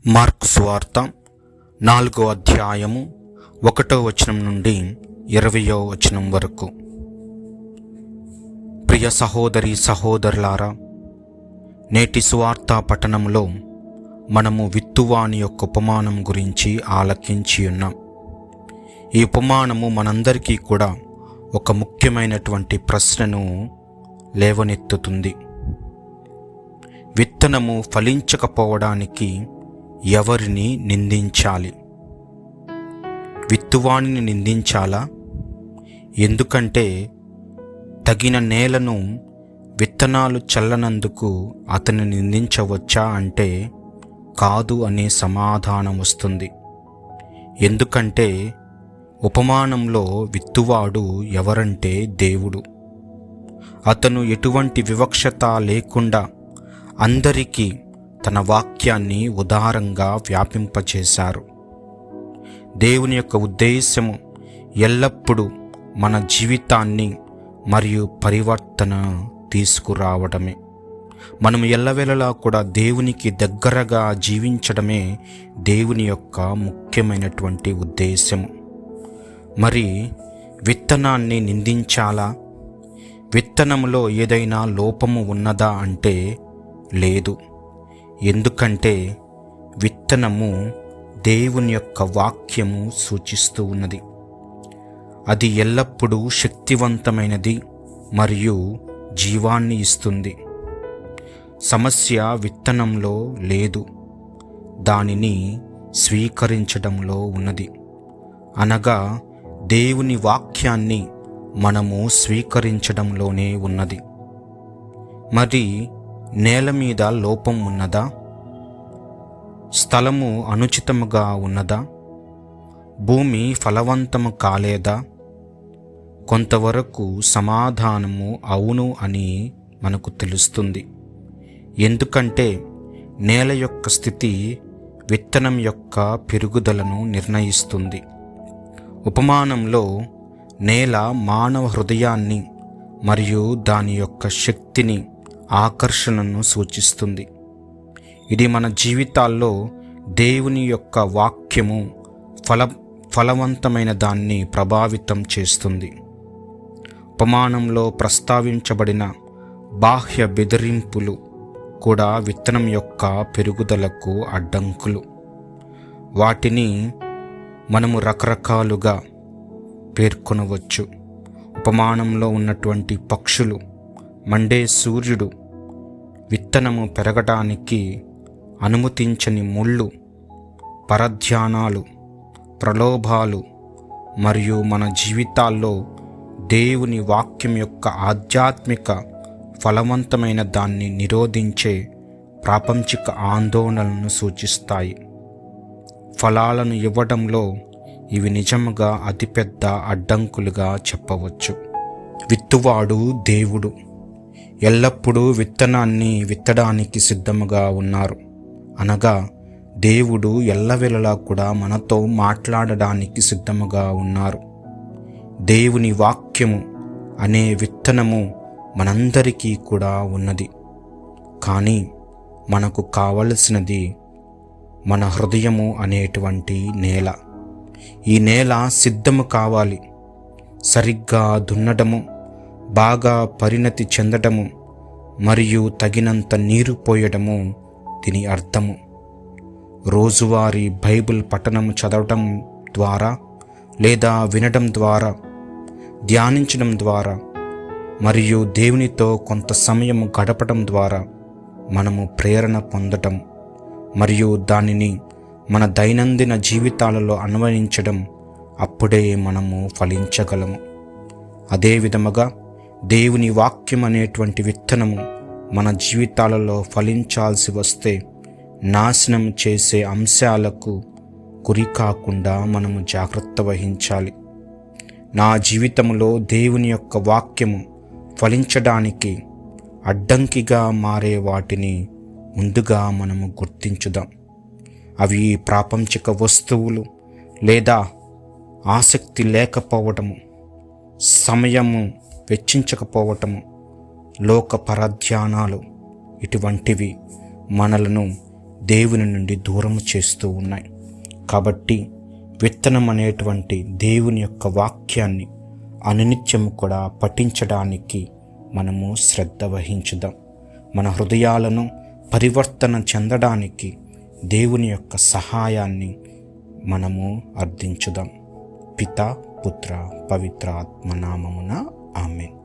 Mark సువార్త 4వ అధ్యాయము 1వ వచనం నుండి 20వ వచనం వరకు. ప్రియ సహోదరి సహోదరులారా, నేటి సువార్త పఠనంలో మనము విత్తువాని యొక్క ఉపమానం గురించి ఆలకించి ఉన్నాం. ఈ ఉపమానము మనందరికీ కూడా ఒక ముఖ్యమైనటువంటి ప్రశ్నను లేవనెత్తుతుంది. విత్తనము ఫలించకపోవడానికి ఎవరిని నిందించాలి? విత్తువానిని నిందించాలా? ఎందుకంటే తగిన నేలను విత్తనాలు చల్లనందుకు అతన్ని నిందించవచ్చా అంటే కాదు అనే సమాధానం వస్తుంది. ఎందుకంటే ఉపమానంలో విత్తువాడు ఎవరంటే దేవుడు. అతను ఎటువంటి వివక్షత లేకుండా అందరికీ తన వాక్యాన్ని ఉదారంగా వ్యాపింపచేశారు. దేవుని యొక్క ఉద్దేశము ఎల్లప్పుడూ మన జీవితాన్ని మరియు పరివర్తన తీసుకురావడమే. మనం ఎల్లవేళలా కూడా దేవునికి దగ్గరగా జీవించడమే దేవుని యొక్క ముఖ్యమైనటువంటి ఉద్దేశము. మరి విత్తనాన్ని నిందించాలా? విత్తనంలో ఏదైనా లోపము ఉన్నదా అంటే లేదు. ఎందుకంటే విత్తనము దేవుని యొక్క వాక్యము సూచిస్తూ ఉన్నది. అది ఎల్లప్పుడూ శక్తివంతమైనది మరియు జీవాన్ని ఇస్తుంది. సమస్య విత్తనంలో లేదు, దానిని స్వీకరించడంలో ఉన్నది. అనగా దేవుని వాక్యాన్ని మనము స్వీకరించడంలోనే ఉన్నది. మరి నేల మీద లోపం ఉన్నదా? స్థలము అనుచితముగా ఉన్నదా? భూమి ఫలవంతము కాలేదా? కొంతవరకు సమాధానము అవును అని మనకు తెలుస్తుంది. ఎందుకంటే నేల యొక్క స్థితి విత్తనం యొక్క పెరుగుదలను నిర్ణయిస్తుంది. ఉపమానంలో నేల మానవ హృదయాన్ని మరియు దాని యొక్క శక్తిని, ఆకర్షణను సూచిస్తుంది. ఇది మన జీవితాల్లో దేవుని యొక్క వాక్యము ఫలవంతమైన దాన్ని ప్రభావితం చేస్తుంది. ఉపమానంలో ప్రస్తావించబడిన బాహ్య బెదిరింపులు కూడా విత్తనం యొక్క పెరుగుదలకు అడ్డంకులు. వాటిని మనము రకరకాలుగా పేర్కొనవచ్చు. ఉపమానంలో ఉన్నటువంటి పక్షులు, మండే సూర్యుడు, విత్తనము పెరగడానికి అనుమతించని ముళ్ళు, పరధ్యానాలు, ప్రలోభాలు మరియు మన జీవితాల్లో దేవుని వాక్యం యొక్క ఆధ్యాత్మిక ఫలవంతమైన దాన్ని నిరోధించే ప్రాపంచిక ఆందోళనలను సూచిస్తాయి. ఫలాలను ఇవ్వడంలో ఇవి నిజముగా అతిపెద్ద అడ్డంకులుగా చెప్పవచ్చు. విత్తువాడు దేవుడు. ఎల్లప్పుడూ విత్తనాన్ని విత్తడానికి సిద్ధముగా ఉన్నారు. అనగా దేవుడు ఎల్లవేళలా కూడా మనతో మాట్లాడడానికి సిద్ధముగా ఉన్నారు. దేవుని వాక్యము అనే విత్తనము మనందరికీ కూడా ఉన్నది. కానీ మనకు కావలసినది మన హృదయము అనేటువంటి నేల. ఈ నేల సిద్ధము కావాలి. సరిగ్గా దున్నడము, బాగా పరిణతి చెందడము మరియు తగినంత నీరు పోయడము దీని అర్థము. రోజువారీ బైబిల్ పఠనము చదవటం ద్వారా లేదా వినడం ద్వారా, ధ్యానించడం ద్వారా మరియు దేవునితో కొంత సమయం గడపడం ద్వారా మనము ప్రేరణ పొందటం మరియు దానిని మన దైనందిన జీవితాలలో అన్వయించడం, అప్పుడే మనము ఫలించగలము. అదే విధముగా దేవుని వాక్యం అనేటువంటి విత్తనము మన జీవితాలలో ఫలించాల్సి వస్తే నాశనం చేసే అంశాలకు గురి కాకుండా మనము జాగ్రత్త వహించాలి. నా జీవితంలో దేవుని యొక్క వాక్యము ఫలించడానికి అడ్డంకిగా మారే వాటిని ముందుగా మనము గుర్తించుదాం. అవి ప్రాపంచిక వస్తువులు లేదా ఆసక్తి లేకపోవటము, సమయము వెచ్చించకపోవటము, లోక పరధ్యానాలు, ఇటువంటివి మనలను దేవుని నుండి దూరం చేస్తూ ఉన్నాయి. కాబట్టి విత్తనం అనేటువంటి దేవుని యొక్క వాక్యాన్ని అనునిత్యము కూడా పఠించడానికి మనము శ్రద్ధ వహించుదాం. మన హృదయాలను పరివర్తన చెందడానికి దేవుని యొక్క సహాయాన్ని మనము అర్థించుదాం. పిత, పుత్ర, పవిత్ర ఆత్మ నామమున ఆమేన్.